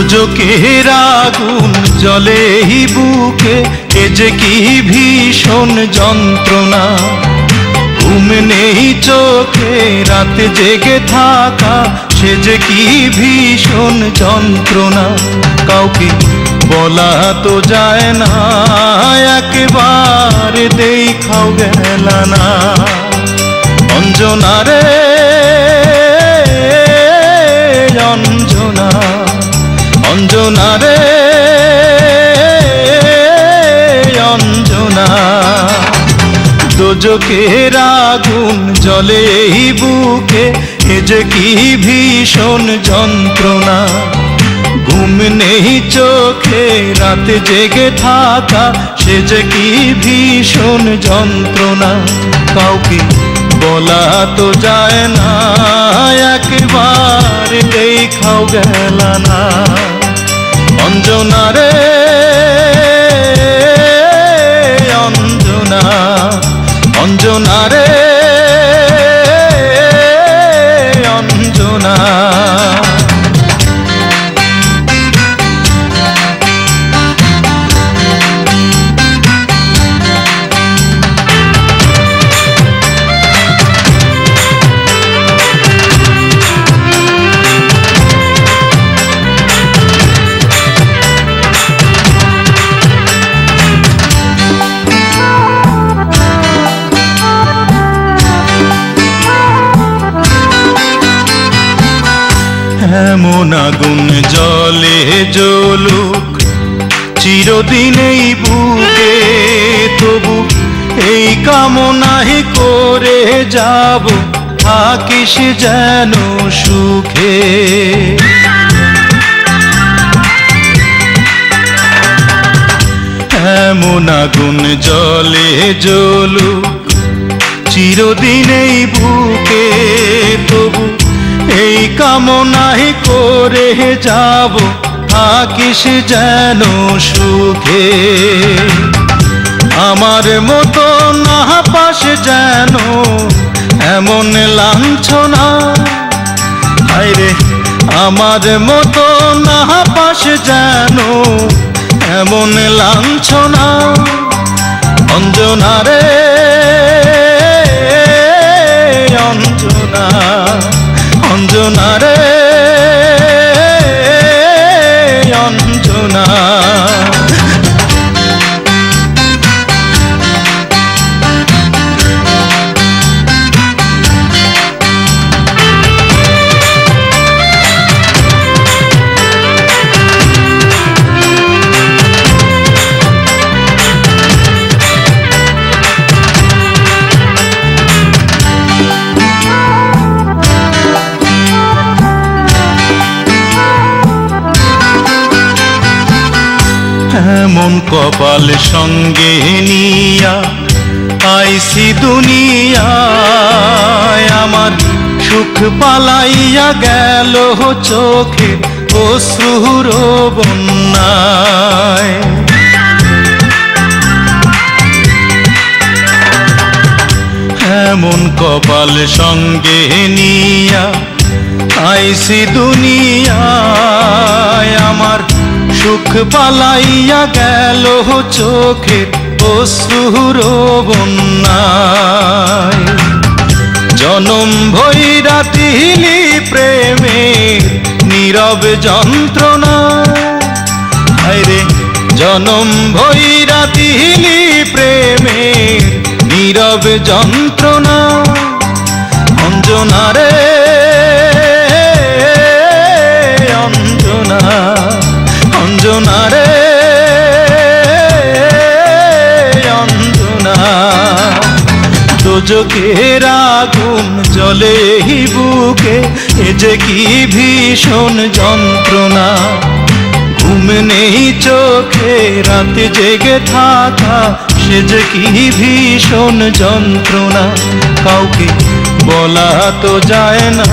দোজখের আগুন জ্বলে এই বুকে, এ যে কি ভীষণ যন্ত্রণা। ঘুম নেই চোখে, রাতে জেগে থাকা, সে যে কি ভীষণ যন্ত্রণা। কাউকে বলা তো যায় না, একেবারে দেখাও গেল না। অঞ্জনা রে অঞ্জনা, অঞ্জনা রে অঞ্জনা। দোজখের আগুন জ্বলে এই বুকে, এ যে কি ভীষণ যন্ত্রণা। ঘুম নেই চোখে, রাতে জেগে থাকা, সে যে কি ভীষণ যন্ত্রণা। কাউকে বলা তো যায় না, একেবারে দেখাও গেল না। অঞ্জনা রে অঞ্জনা, অঞ্জনা রে অঞ্জনা। এমন আগুন জ্বলে জ্বলুক চিরদিন এই বুকে, তবু এই কামনাই করে যাব, থাকিস যেন সুখে। এমন আগুন জ্বলে জ্বলুক চিরদিন এই বুকে, তবু এই কামনাই করে যাব, থাকিস যেন সুখে। আমার মতো না পাস যেন এমন লাঞ্ছনা, হায়রে আমার মতো না পাস যেন এমন লাঞ্ছনা। অঞ্জনা রে অঞ্জনা, অঞ্জনা রে অঞ্জনা। এমন কপাল সঙ্গে নিয়া আইসি দুনিয়ায়, আমার সুখ পালাইয়া গেল চোখে অশ্রুর বন্যায়। এমন কপাল সঙ্গে নিয়া আইসি দুনিয়ায়, আমার সুখ পালাইয়া গেল চোখে অশ্রুর বন্যায়। জনম ভৈরা তিলি প্রেমের নীরব যন্ত্রণা, হায়রে জনম ভৈরা তিলি প্রেমের নীরব যন্ত্রণা। অঞ্জনা রে অঞ্জনা, অঞ্জনা রে অঞ্জনা। দোজখের আগুন জ্বলে এই বুকে, এ যে কি ভীষণ যন্ত্রণা। ঘুম নেই চোখে, রাতে জেগে থাকা, সে যে কি ভীষণ যন্ত্রণা। কাউকে বলা তো যায় না,